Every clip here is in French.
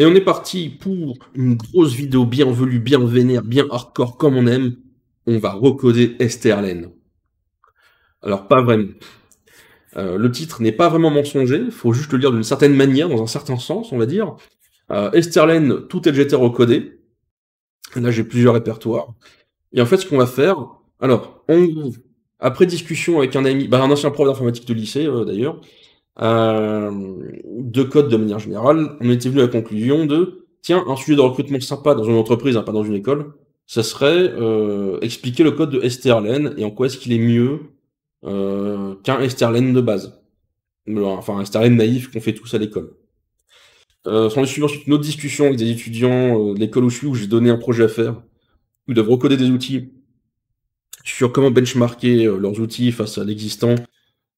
Et on est parti pour une grosse vidéo bien velue, bien vénère, bien hardcore comme on aime. On va recoder strlen. Alors pas vraiment. Le titre n'est pas vraiment mensonger, faut juste le lire d'une certaine manière, dans un certain sens, on va dire. strlen, tout est déjà recodé. Là j'ai plusieurs répertoires. Et en fait ce qu'on va faire, alors en gros, après discussion avec un ami, un ancien prof d'informatique de lycée d'ailleurs, de code de manière générale, on était venu à la conclusion de tiens, un sujet de recrutement sympa dans une entreprise, pas dans une école, ça serait expliquer le code de strlen et en quoi est-ce qu'il est mieux qu'un strlen de base. Enfin, un strlen naïf qu'on fait tous à l'école. S'en est suivi ensuite une autre discussion avec des étudiants de l'école où je suis, où j'ai donné un projet à faire, où ils doivent recoder des outils sur comment benchmarker leurs outils face à l'existant,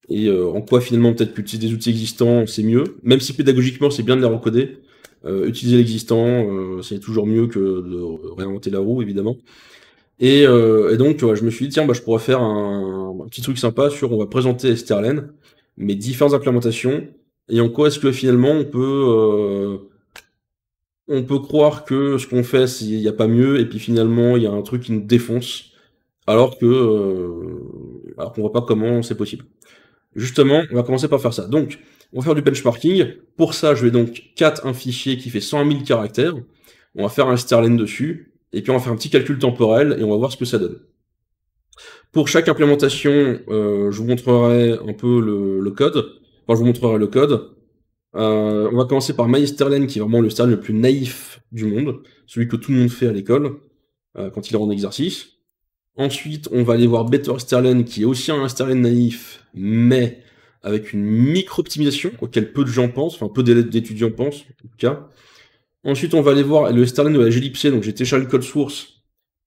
et en quoi finalement peut-être qu'utiliser des outils existants c'est mieux, même si pédagogiquement c'est bien de les recoder, utiliser l'existant c'est toujours mieux que de réinventer la roue évidemment. Et donc je me suis dit tiens je pourrais faire un petit truc sympa sur on va présenter strlen, mais différentes implémentations, et en quoi est-ce que finalement on peut croire que ce qu'on fait il n'y a pas mieux, et puis finalement il y a un truc qui nous défonce, alors qu'on voit pas comment c'est possible. Justement, on va commencer par faire ça. Donc, on va faire du benchmarking. Pour ça, je vais donc cat un fichier qui fait 100 000 caractères. On va faire un strlen dessus. Et puis, on va faire un petit calcul temporel et on va voir ce que ça donne. Pour chaque implémentation, je vous montrerai un peu le code. Enfin, je vous montrerai le code. On va commencer par mystrlen, qui est vraiment le strlen le plus naïf du monde. Celui que tout le monde fait à l'école, quand il est en exercice. Ensuite, on va aller voir betterstrlen, qui est aussi un strlen naïf, mais avec une micro-optimisation, auquel peu de gens pensent, enfin peu d'étudiants pensent, en tout cas. Ensuite, on va aller voir le strlen de la glibc, donc j'ai téléchargé le code source,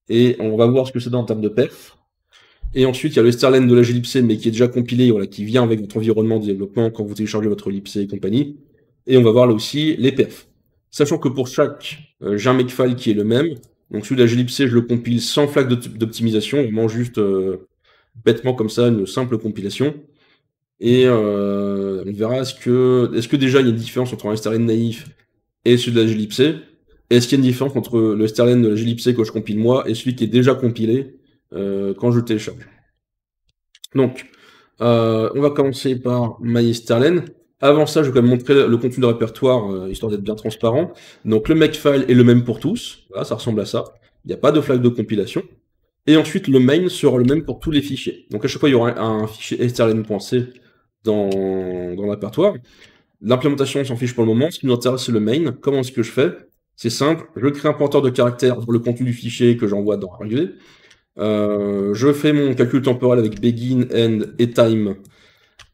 et on va voir ce que c'est dans en termes de perf. Et ensuite, il y a le strlen de la glibc, mais qui est déjà compilé, voilà, qui vient avec votre environnement de développement quand vous téléchargez votre libc et compagnie. Et on va voir là aussi les perfs. Sachant que pour chaque, j'ai un makefile qui est le même. Donc celui de la glibc, je le compile sans flag d'optimisation, vraiment juste bêtement comme ça, une simple compilation. Et on verra est-ce que déjà il y a une différence entre un strlen naïf et celui de la glibc. Est-ce qu'il y a une différence entre le strlen de la glibc que je compile moi et celui qui est déjà compilé quand je le télécharge. Donc, on va commencer par mystrlen. Avant ça, je vais quand même montrer le contenu de répertoire, histoire d'être bien transparent. Donc le makefile est le même pour tous, voilà, ça ressemble à ça. Il n'y a pas de flag de compilation. Et ensuite, le main sera le même pour tous les fichiers. Donc à chaque fois, il y aura un fichier strlen.c dans le répertoire. L'implémentation, on s'en fiche pour le moment. Ce qui nous intéresse, c'est le main. Comment est-ce que je fais? C'est simple, je crée un pointeur de caractère pour le contenu du fichier que j'envoie dans argv. Je fais mon calcul temporel avec begin, end et time.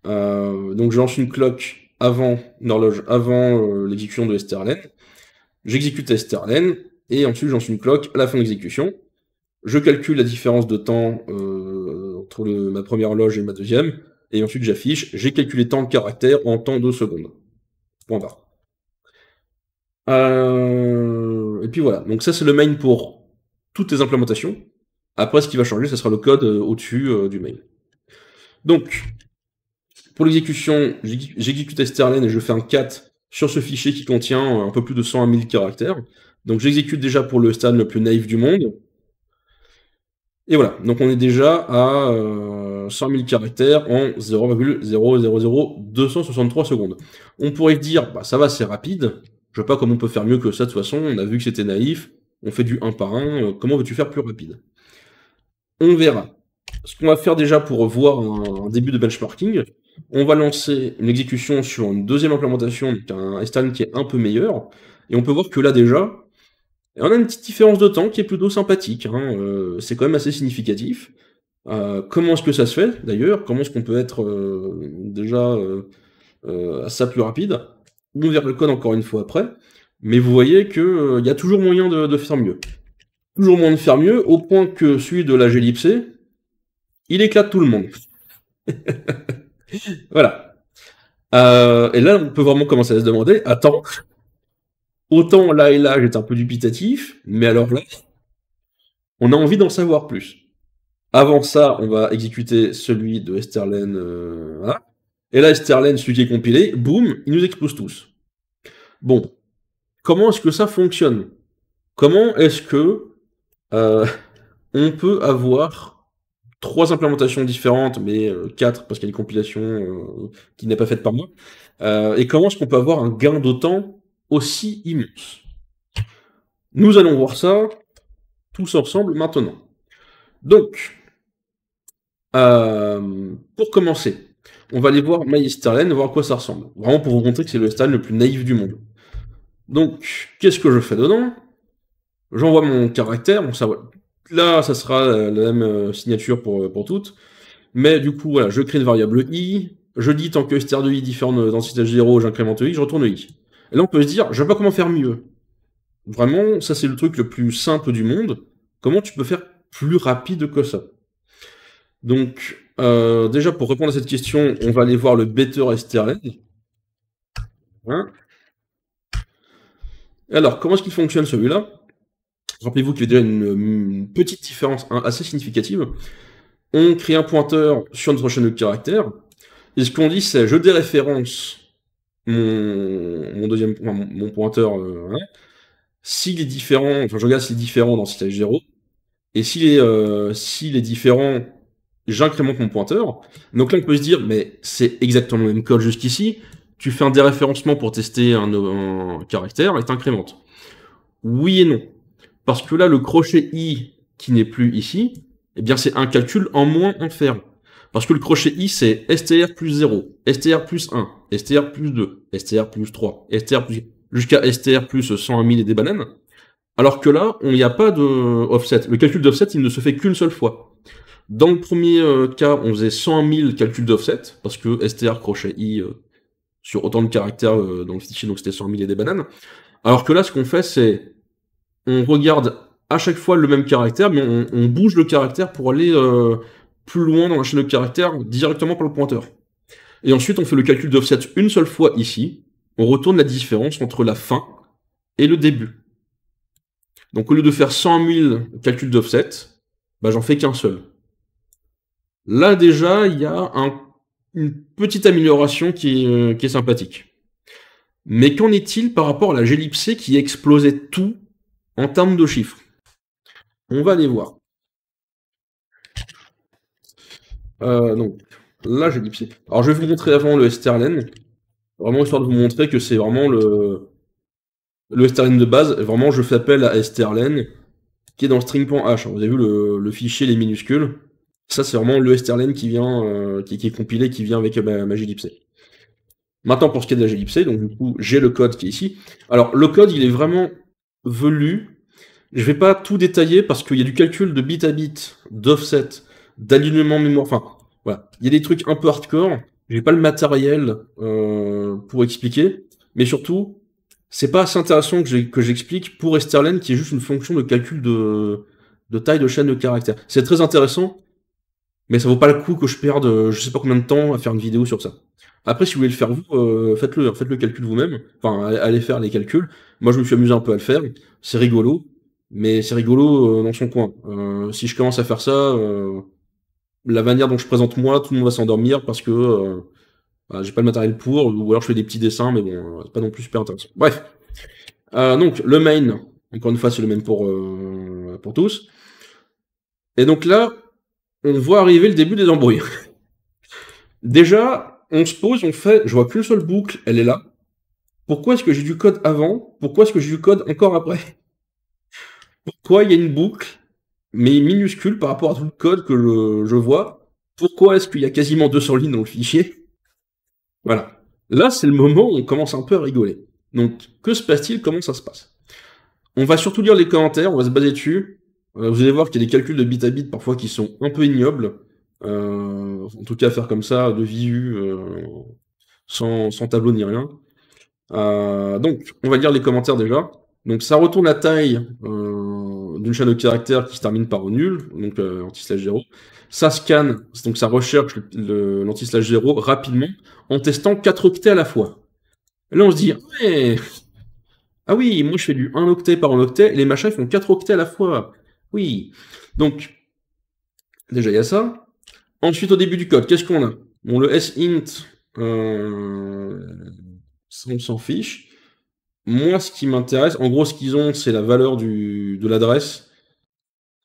Donc je lance une clock avant une horloge, avant l'exécution de strlen. J'exécute strlen, et ensuite je lance une clock à la fin de l'exécution. Je calcule la différence de temps entre ma première horloge et ma deuxième, et ensuite j'affiche, j'ai calculé tant de caractères en temps de secondes. Point barre. Et puis voilà, donc ça c'est le main pour toutes les implémentations. Après, ce qui va changer, ce sera le code au-dessus du main. Donc, pour l'exécution, j'exécute strlen et je fais un cat sur ce fichier qui contient un peu plus de 101 000 caractères. Donc j'exécute déjà pour le strlen le plus naïf du monde. Et voilà, donc on est déjà à 100 000 caractères en 0,000263 secondes. On pourrait dire, ça va, c'est rapide. Je sais pas comment on peut faire mieux que ça de toute façon, on a vu que c'était naïf, on fait du 1 par 1, comment veux-tu faire plus rapide? On verra. Ce qu'on va faire déjà pour voir un début de benchmarking, on va lancer une exécution sur une deuxième implémentation, donc un strlen qui est un peu meilleur, et on peut voir que là déjà, on a une petite différence de temps qui est plutôt sympathique, c'est quand même assez significatif. Comment est-ce que ça se fait d'ailleurs? Comment est-ce qu'on peut être déjà à ça plus rapide? On verra le code encore une fois après, mais vous voyez qu'il y a toujours moyen de faire mieux. Toujours moyen de faire mieux, au point que celui de la glibc, il éclate tout le monde. Voilà. Et là, on peut vraiment commencer à se demander, attends, autant là et là, j'étais un peu dubitatif, mais alors là, on a envie d'en savoir plus. Avant ça, on va exécuter celui de strlen, voilà. Et là, strlen, celui qui est compilé, boum, il nous explose tous. Bon. comment est-ce que ça fonctionne? Comment est-ce que on peut avoir 3 implémentations différentes, mais 4 parce qu'il y a une compilation qui n'est pas faite par moi, et comment est-ce qu'on peut avoir un gain de temps aussi immense? Nous allons voir ça tous ensemble maintenant. Donc, pour commencer, on va aller voir MyStrlen, voir à quoi ça ressemble. Vraiment pour vous montrer que c'est le Strlen le plus naïf du monde. Donc, qu'est-ce que je fais dedans? J'envoie mon caractère, bon, ça, là, ça sera la même signature pour toutes. Mais du coup, voilà, je crée une variable i, je dis tant que str de i différent de densité 0, j'incrémente i, je retourne i. Et là, on peut se dire, je sais pas comment faire mieux. Vraiment, ça c'est le truc le plus simple du monde. Comment tu peux faire plus rapide que ça? Donc, déjà, pour répondre à cette question, on va aller voir le better strlen. Hein, alors, comment est-ce qu'il fonctionne celui-là? Rappelez-vous qu'il y a déjà une petite différence assez significative. On crée un pointeur sur notre chaîne de caractères, et ce qu'on dit, c'est je déréférence mon pointeur, s'il est différent, enfin je regarde s'il est différent dans stage 0, et s'il est différent, j'incrémente mon pointeur. Donc là on peut se dire, mais c'est exactement le même code jusqu'ici, tu fais un déréférencement pour tester un caractère et t'incrémentes. Oui et non. Parce que là, le crochet i qui n'est plus ici, eh bien c'est un calcul en moins en faire. Parce que le crochet i, c'est str plus 0, str plus 1, str plus 2, str plus 3, str plus... jusqu'à str plus 101 000 et des bananes. Alors que là, il n'y a pas de offset. Le calcul d'offset, il ne se fait qu'une seule fois. Dans le premier cas, on faisait 101 000 calculs d'offset, parce que str crochet i sur autant de caractères dans le fichier, donc c'était 100 000 et des bananes. Alors que là, ce qu'on fait, c'est on regarde à chaque fois le même caractère, mais on bouge le caractère pour aller plus loin dans la chaîne de caractères directement par le pointeur. Et ensuite, on fait le calcul d'offset une seule fois ici. On retourne la différence entre la fin et le début. Donc au lieu de faire 100 000 calculs d'offset, bah, j'en fais qu'un seul. Là déjà, il y a une petite amélioration qui est sympathique. Mais qu'en est-il par rapport à la glibc qui explosait tout en termes de chiffres? On va aller voir. Donc, là, j'ai glibc. Alors, je vais vous montrer avant le strlen. Vraiment, histoire de vous montrer que c'est vraiment le strlen de base. Vraiment, je fais appel à strlen, qui est dans string.h. Vous avez vu le fichier, les minuscules. Ça, c'est vraiment le strlen qui vient, qui est compilé, qui vient avec ma glibc. Maintenant, pour ce qui est de la glibc, donc du coup, j'ai le code qui est ici. Alors, le code, il est vraiment velu. Je vais pas tout détailler parce qu'il y a du calcul de bit à bit, d'offset, d'alignement mémoire, enfin, voilà. Il y a des trucs un peu hardcore. J'ai pas le matériel pour expliquer, mais surtout, c'est pas assez intéressant que j'explique pour strlen qui est juste une fonction de calcul de taille de chaîne de caractères. C'est très intéressant, mais ça vaut pas le coup que je perde je sais pas combien de temps à faire une vidéo sur ça. Après, si vous voulez le faire vous, faites le calcul vous-même, enfin, allez faire les calculs. Moi, je me suis amusé un peu à le faire, c'est rigolo, mais c'est rigolo dans son coin. Si je commence à faire ça, la manière dont je présente moi, tout le monde va s'endormir parce que bah, j'ai pas le matériel pour, ou alors je fais des petits dessins, mais bon, c'est pas non plus super intéressant. Bref. Donc, le main, encore une fois, c'est le même pour tous. Et donc là, on voit arriver le début des embrouilles. Déjà, on se pose, on fait, je vois qu'une seule boucle, elle est là. Pourquoi est-ce que j'ai du code avant? Pourquoi est-ce que j'ai du code encore après? Pourquoi il y a une boucle, mais minuscule par rapport à tout le code que je vois? Pourquoi est-ce qu'il y a quasiment 200 lignes dans le fichier? Voilà. Là, c'est le moment où on commence un peu à rigoler. Donc, que se passe-t-il? Comment ça se passe? On va surtout lire les commentaires, on va se baser dessus. Vous allez voir qu'il y a des calculs de bit à bit parfois qui sont un peu ignobles. En tout cas, faire comme ça, de visu, sans tableau ni rien. Donc, on va lire les commentaires déjà. Donc, ça retourne la taille d'une chaîne de caractères qui se termine par nul, donc anti/0. Ça scanne, donc ça recherche l'anti/0 rapidement en testant 4 octets à la fois. Et là, on se dit, ouais, ah oui, moi je fais du 1 octet par 1 octet, et les machins font 4 octets à la fois. Oui. Donc, déjà il y a ça. Ensuite, au début du code, qu'est-ce qu'on a? Bon, le sint, on s'en fiche. Moi, ce qui m'intéresse, en gros, ce qu'ils ont, c'est la valeur de l'adresse,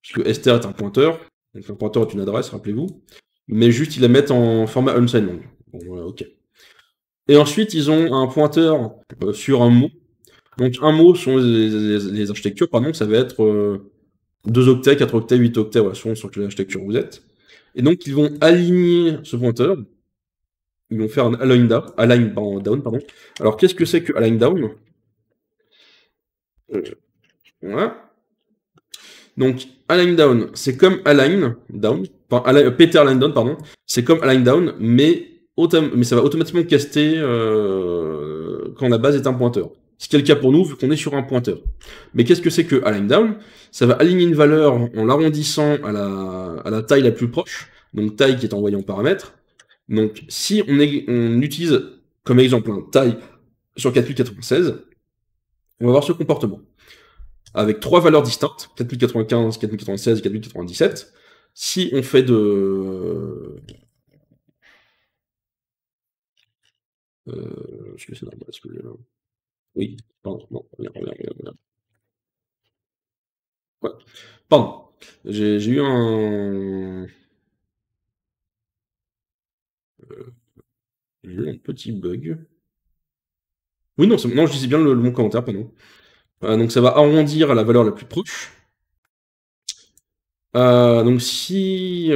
puisque str est un pointeur, donc un pointeur est une adresse, rappelez-vous, mais juste ils la mettent en format unsigned long. Bon, voilà, ok. Et ensuite, ils ont un pointeur sur un mot. Donc un mot sont les architectures, pardon, ça va être 2 octets, 4 octets, 8 octets, voilà, selon sur quelle architecture vous êtes. Et donc ils vont aligner ce pointeur, ils vont faire un align down, pardon. Alors qu'est-ce que c'est que align down? Voilà. Donc align down, c'est comme align down, enfin Peter align down, pardon, c'est comme align down, mais ça va automatiquement caster quand la base est un pointeur. Ce qui est le cas pour nous, vu qu'on est sur un pointeur. Mais qu'est-ce que c'est que align down? Ça va aligner une valeur en l'arrondissant à la taille la plus proche, donc taille qui est envoyée en paramètre. Donc si on utilise comme exemple taille sur 4096, on va avoir ce comportement avec 3 valeurs distinctes, 4095, 4096 et 4097. Si on fait est-ce que c'est normal? Est-ce que oui, pardon, non, regarde. Ouais. Pardon, j'ai eu un petit bug. Oui, non, non je disais bien le bon commentaire, pardon. Donc ça va arrondir à la valeur la plus proche. Donc si...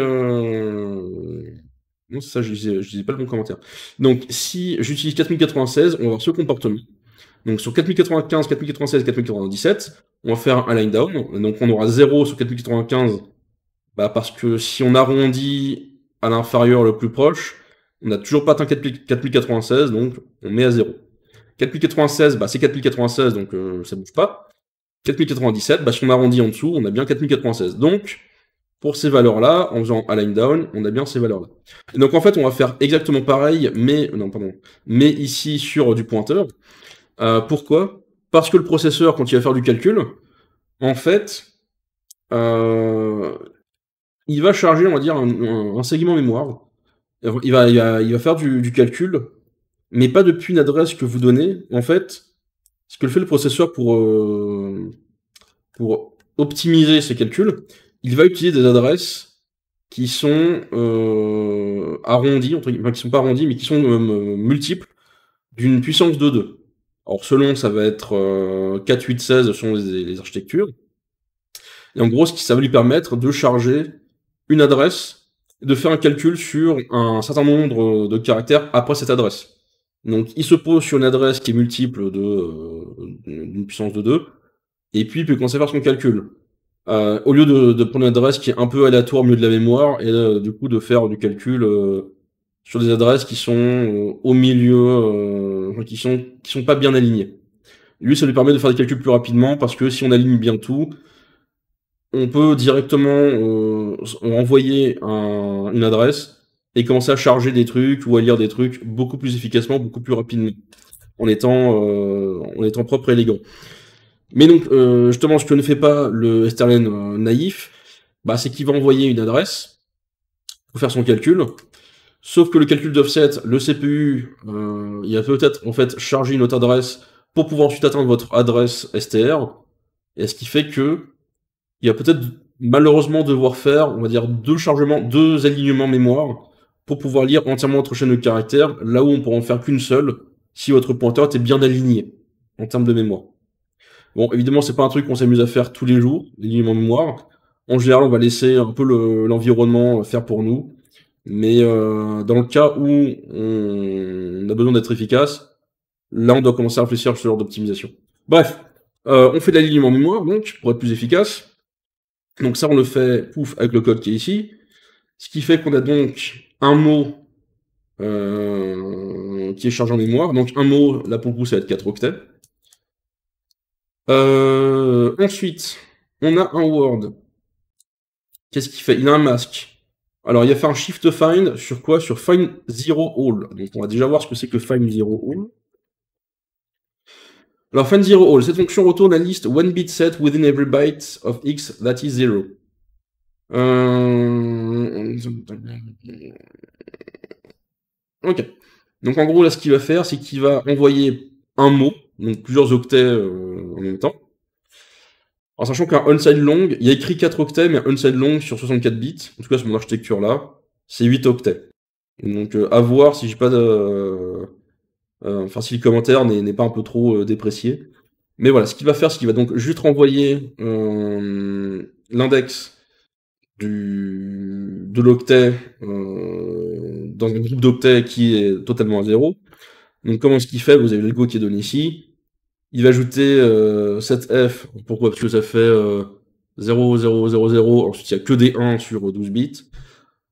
Non, c'est ça, je disais pas le bon commentaire. Donc si j'utilise 4096, on va avoir ce comportement. Donc sur 4095, 4096, 4097, on va faire un line down. Donc on aura 0 sur 4095, parce que si on arrondit à l'inférieur le plus proche, on n'a toujours pas atteint 4096, donc on met à 0. 4096, c'est 4096, donc ça bouge pas. 4097, si on arrondit en dessous, on a bien 4096. Donc, pour ces valeurs-là, en faisant align down, on a bien ces valeurs-là. Et donc en fait, on va faire exactement pareil, mais ici sur du pointeur. Pourquoi? Parce que le processeur, quand il va faire du calcul, en fait, il va charger, on va dire, un segment mémoire. Il va faire du calcul, mais pas depuis une adresse que vous donnez. En fait, ce que fait le processeur pour optimiser ses calculs, il va utiliser des adresses qui sont arrondies, enfin qui sont pas arrondies, mais qui sont multiples, d'une puissance de 2. Alors selon, ça va être 4, 8, 16 selon les architectures. Et en gros, ça va lui permettre de charger une adresse, de faire un calcul sur un certain nombre de caractères après cette adresse. Donc il se pose sur une adresse qui est multiple d'une puissance de 2, et puis il peut commencer à faire son calcul. Au lieu de prendre une adresse qui est un peu aléatoire au milieu de la mémoire, et du coup de faire du calcul sur des adresses qui sont au milieu, qui sont pas bien alignées. Lui, ça lui permet de faire des calculs plus rapidement, parce que si on aligne bien tout, on peut directement envoyer une adresse et commencer à charger des trucs ou à lire des trucs beaucoup plus efficacement, beaucoup plus rapidement, en étant propre et élégant. Mais donc, justement, ce que ne fait pas le strlen naïf, c'est qu'il va envoyer une adresse pour faire son calcul. Sauf que le calcul d'offset, le CPU, il va peut-être en fait charger une autre adresse pour pouvoir ensuite atteindre votre adresse str. Et ce qui fait que il va peut-être malheureusement devoir faire, on va dire, 2 alignements mémoire pour pouvoir lire entièrement votre chaîne de caractères, là où on pourra en faire qu'une seule si votre pointeur était bien aligné en termes de mémoire. Bon, évidemment, c'est pas un truc qu'on s'amuse à faire tous les jours, l'alignement mémoire. En général, on va laisser un peu l'environnement faire pour nous. Mais dans le cas où on a besoin d'être efficace, là, on doit commencer à réfléchir sur ce genre d'optimisation. Bref, on fait de l'alignement mémoire, donc, pour être plus efficace. Donc ça, on le fait, pouf, avec le code qui est ici. Ce qui fait qu'on a donc un mot qui est chargé en mémoire. Donc un mot, là pour le coup, ça va être 4 octets. Ensuite, on a un word. Qu'est-ce qu'il fait? Il a un masque. Alors, il a fait un shift find sur quoi? Sur find zero all. Donc, on va déjà voir ce que c'est que find zero all. Alors, find zero all, cette fonction retourne la liste one bit set within every byte of x that is 0. Ok. Donc, en gros, là, ce qu'il va faire, c'est qu'il va envoyer un mot, donc plusieurs octets en même temps. En sachant qu'un unsigned long, il y a écrit 4 octets, mais un unsigned long sur 64 bits, en tout cas sur mon architecture là, c'est 8 octets. Donc à voir si j'ai pas de... Enfin, si le commentaire n'est pas un peu trop déprécié. Mais voilà, ce qu'il va faire, c'est qu'il va donc juste renvoyer l'index de l'octet dans un groupe d'octets qui est totalement à 0. Donc comment est-ce qu'il fait? Vous avez le go qui est donné ici. Il va ajouter cette f. Pourquoi? Parce que ça fait 0, 0, 0, 0. Ensuite, il n'y a que des 1 sur 12 bits.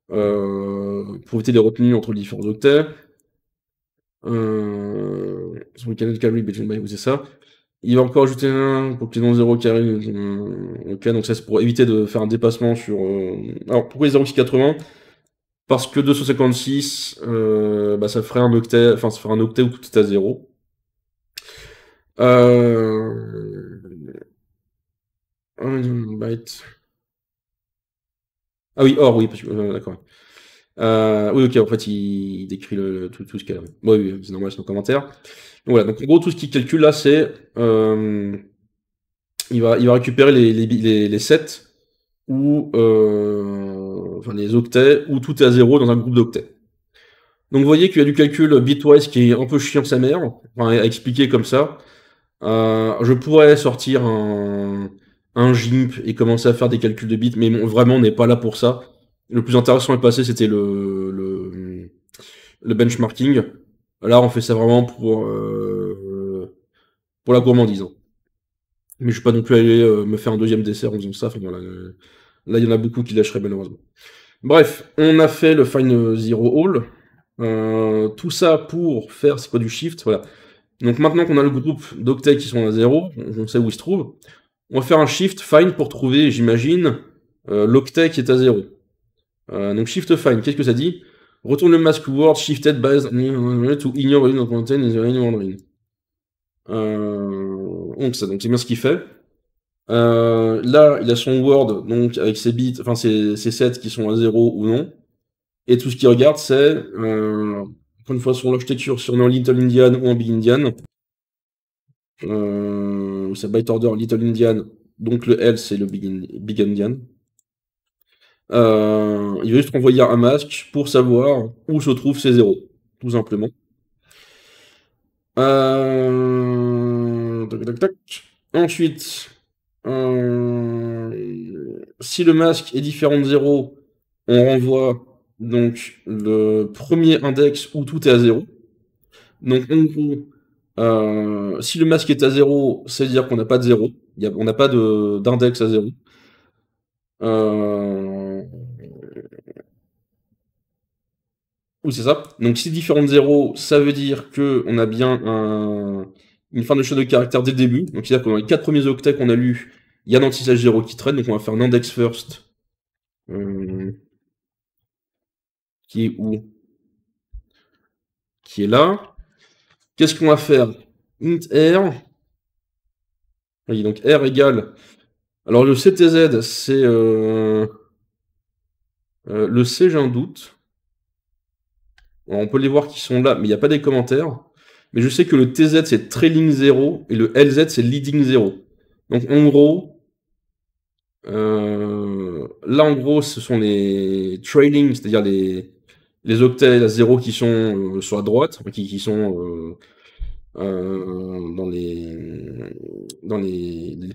Pour éviter les retenues entre les différents octets. C'est ça. Il va encore ajouter un pour qu'il y ait 0 carré. Ok, donc ça c'est pour éviter de faire un dépassement sur. Alors pourquoi 0,680? Parce que 256, bah, ça ferait un octet, enfin ça ferait un octet où tout est à 0. Byte. Ah oui, or, oui, parce que. D'accord. Oui, ok, en fait, il décrit tout ce qu'il y a. Oui, oui, c'est normal, c'est nos commentaires. Donc voilà, donc en gros, tout ce qu'il calcule là, c'est. Il va récupérer les sets ou. Enfin, les octets où tout est à 0 dans un groupe d'octets. Donc vous voyez qu'il y a du calcul bitwise qui est un peu chiant sa mère, enfin, à expliquer comme ça. Je pourrais sortir un GIMP et commencer à faire des calculs de bits, mais bon, vraiment, on n'est pas là pour ça. Le plus intéressant est passé, c'était le benchmarking. Là, on fait ça vraiment pour la gourmandise, hein. Mais je ne vais pas non plus aller me faire un deuxième dessert en faisant ça. Enfin, voilà, là, il y en a beaucoup qui lâcheraient malheureusement. Bref, on a fait le Find Zero All. Tout ça pour faire, c'est quoi, du shift, voilà. Donc maintenant qu'on a le groupe d'octets qui sont à 0, on sait où ils se trouvent, on va faire un shift find pour trouver, j'imagine, l'octet qui est à 0. Donc shift find, qu'est-ce que ça dit? Retourne le mask word shifted by to ignore in content is wandering. Donc c'est bien ce qu'il fait. Là, il a son word, donc avec ses bits, enfin ses sets qui sont à 0 ou non. Et tout ce qu'il regarde, c'est, encore une fois, sur l'architecture, sur un Little Indian ou un Big Indian. C'est byte order Little Indian, donc le L c'est le Big Indian. Il va juste renvoyer un masque pour savoir où se trouvent ces zéros, tout simplement. Tac, tac, tac. Ensuite, si le masque est différent de 0, on renvoie donc le premier index où tout est à 0. Donc en gros, si le masque est à 0, c'est-à-dire qu'on n'a pas de 0, on n'a pas d'index à 0. Oui, c'est ça. Donc si différent de 0, ça veut dire qu'on a bien une fin de chaîne de caractères dès le début. Donc c'est-à-dire que dans les 4 premiers octets qu'on a lus, il y a un anti-slash 0 qui traîne. Donc on va faire un index first. Qui est où? Qui est là. Qu'est-ce qu'on va faire? Int r. Oui, donc r égale. Alors le ctz, c'est... le c, j'ai un doute. Alors, on peut les voir qui sont là, mais il n'y a pas des commentaires. Mais je sais que le TZ c'est trailing 0 et le LZ c'est leading 0. Donc en gros, là en gros ce sont les trailing, c'est-à-dire les octets à 0 qui sont sur la droite, qui sont dans les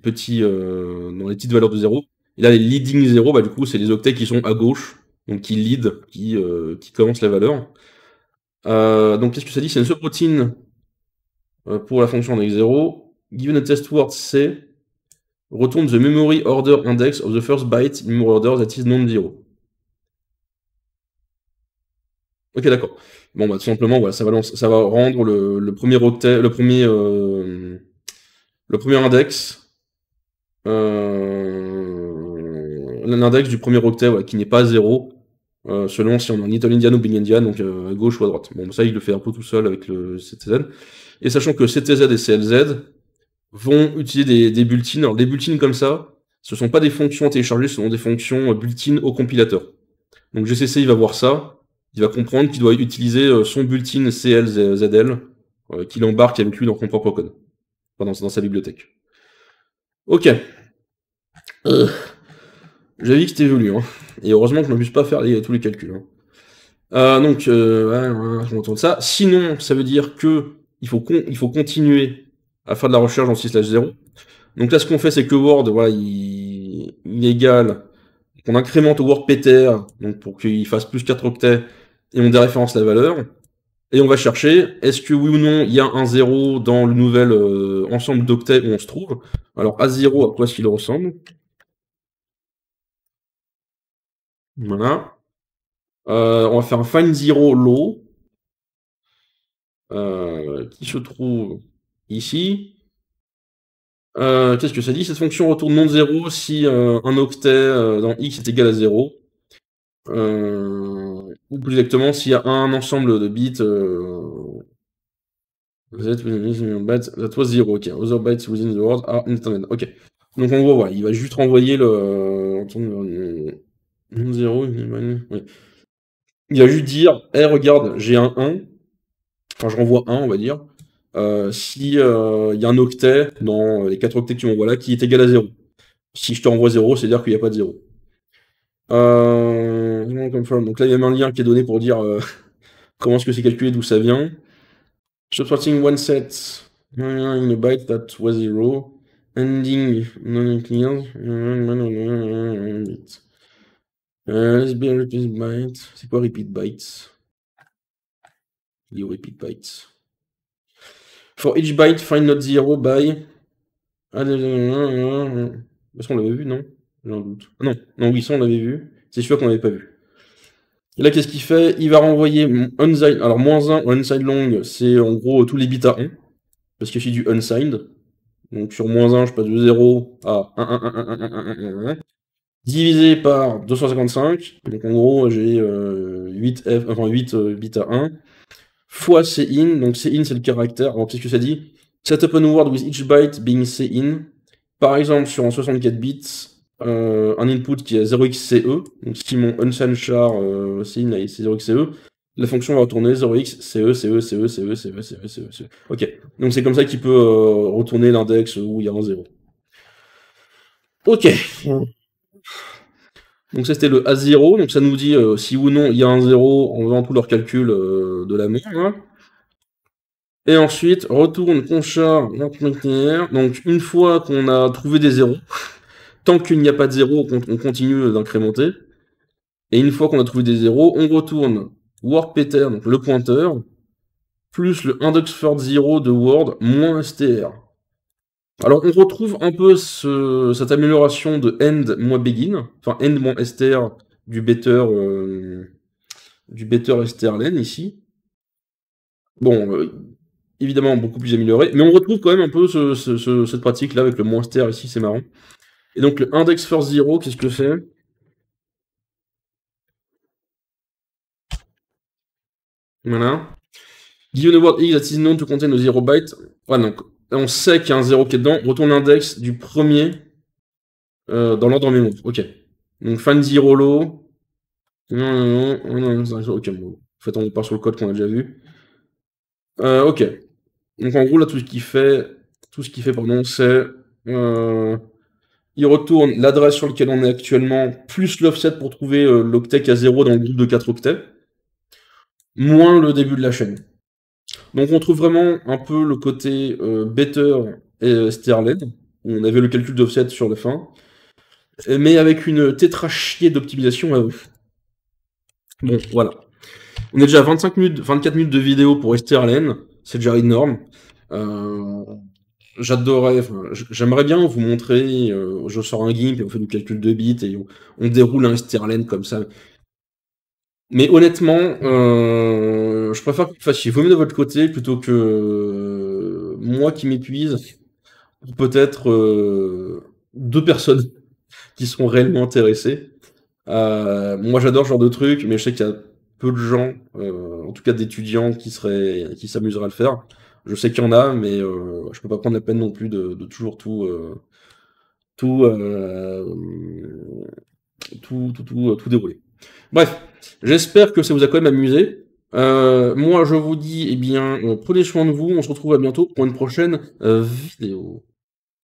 petits dans les petites valeurs de 0. Et là les leading 0, bah, du coup c'est les octets qui sont à gauche, donc qui lead, qui commencent la valeur. Donc qu'est-ce que ça dit? C'est une subroutine pour la fonction index 0. Given a test word C, retourne the memory order index of the first byte in memory order that is non-zero. Ok, d'accord. Bon, bah tout simplement, voilà, ça va rendre le premier octet, le premier index, l'index du premier octet, ouais, qui n'est pas 0, selon si on est en Little Indian ou Big Indian, donc à gauche ou à droite. Bon, ça, il le fait un peu tout seul avec le CTZ. Et sachant que CTZ et CLZ vont utiliser des bulletins. Alors, des bulletins comme ça, ce ne sont pas des fonctions à télécharger, ce sont des fonctions bulletins au compilateur. Donc GCC, il va voir ça, il va comprendre qu'il doit utiliser son bulletin CLZL, qu'il embarque avec lui dans son propre code. Enfin, dans sa bibliothèque. Ok. J'avais dit que c'était joli, hein. Et heureusement que je ne m'abuse pas à faire tous les calculs. Hein. Donc, ouais, je m'entends de ça. Sinon, ça veut dire que il faut continuer à faire de la recherche dans 6/0. Donc là, ce qu'on fait, c'est que Word, voilà, il égale, on incrémente au Word Peter, donc pour qu'il fasse plus 4 octets, et on déréférence la valeur. Et on va chercher, est-ce que oui ou non, il y a un 0 dans le nouvel ensemble d'octets où on se trouve. Alors, A0, à quoi est-ce qu'il ressemble? Voilà. On va faire un find 0 low, qui se trouve ici. Qu'est-ce que ça dit? Cette fonction retourne non 0 si un octet dans x est égal à 0. Ou plus exactement, s'il y a un ensemble de bits that was 0, ok. Other bytes within the word are intended. Ok. Donc on voit, voilà, il va juste renvoyer le non 0, oui. Il va juste dire, hey, regarde, j'ai un 1. Enfin, je renvoie 1, on va dire. Si il y a un octet dans les 4 octets que tu m'envoies là qui est égal à 0. Si je te renvoie 0, c'est-à-dire qu'il n'y a pas de 0. Donc là, il y a même un lien qui est donné pour dire comment est-ce que c'est calculé, d'où ça vient. Subtracting one set in a byte that was 0, ending non-clear. Let's be a repeat byte. C'est quoi repeat bytes? Repeat bytes. For each byte, find not 0 by. Est-ce qu'on l'avait vu, non? J'ai un doute. Ah non, oui, ça on l'avait vu. C'est sûr qu'on l'avait pas vu. Et là, qu'est-ce qu'il fait? Il va renvoyer unsigned. Alors, -1, unsigned long, c'est en gros tous les bits à 1. Parce qu'il y a du unsigned. Donc, sur -1, je passe de 0 à 1, 1, 1, 1, 1, 1, 1, 1, 1. Divisé par 255. Donc, en gros, j'ai 8 bits à 1. Fois cin. Donc, cin, c'est le caractère. Alors, qu'est-ce que ça dit? Set up an word with each byte being cin. Par exemple, sur un 64 bits, un input qui est 0xCE, donc si mon unsigned char cin c'est 0xCE, la fonction va retourner 0x, CE, CE, CE, CE, CE, CE, CE, CE. Ok, donc c'est comme ça qu'il peut retourner l'index où il y a un 0. Ok. Donc ça c'était le A0, donc ça nous dit si ou non il y a un 0 en faisant tout leur calcul de la main. Hein. Et ensuite, retourne conchar, donc une fois qu'on a trouvé des zéros, tant qu'il n'y a pas de zéro, on continue d'incrémenter. Et une fois qu'on a trouvé des zéros, on retourne wordPeter, donc le pointeur, plus le index_for0 de Word moins str. Alors on retrouve un peu cette amélioration de end moins begin, enfin end moins str du better strlen ici. Bon, évidemment beaucoup plus amélioré, mais on retrouve quand même un peu cette pratique là avec le moins str ici, c'est marrant. Et donc le index_for0, qu'est-ce que c'est? Voilà. Given a word x that is known to contain a 0 byte. Voilà, donc on sait qu'il y a un 0 qui est dedans. Retourne l'index du premier dans l'ordre mémoire. Ok. Donc find 0 low. Non. Ok, bon. En fait, on part sur le code qu'on a déjà vu. Ok. Donc en gros, là, tout ce qu'il fait, pardon, c'est. Il retourne l'adresse sur laquelle on est actuellement, plus l'offset pour trouver l'octet qui a 0 dans le groupe de 4 octets, moins le début de la chaîne. Donc on trouve vraiment un peu le côté better et strlen, où on avait le calcul d'offset sur la fin, mais avec une tétrachier d'optimisation à eux. Bon, voilà. On est déjà à 24 minutes de vidéo pour strlen, c'est déjà énorme. J'aimerais bien vous montrer, je sors un GIMP et on fait du calcul de bits et on déroule un strlen comme ça. Mais honnêtement, je préfère que vous fassiez vous-même de votre côté plutôt que moi qui m'épuise, ou peut-être 2 personnes qui seront réellement intéressées. Moi j'adore ce genre de truc, mais je sais qu'il y a peu de gens, en tout cas d'étudiants, qui s'amuseraient à le faire. Je sais qu'il y en a, mais je peux pas prendre la peine non plus de toujours tout, tout dérouler. Bref, j'espère que ça vous a quand même amusé. Moi, je vous dis, eh bien, prenez soin de vous. On se retrouve à bientôt pour une prochaine, vidéo.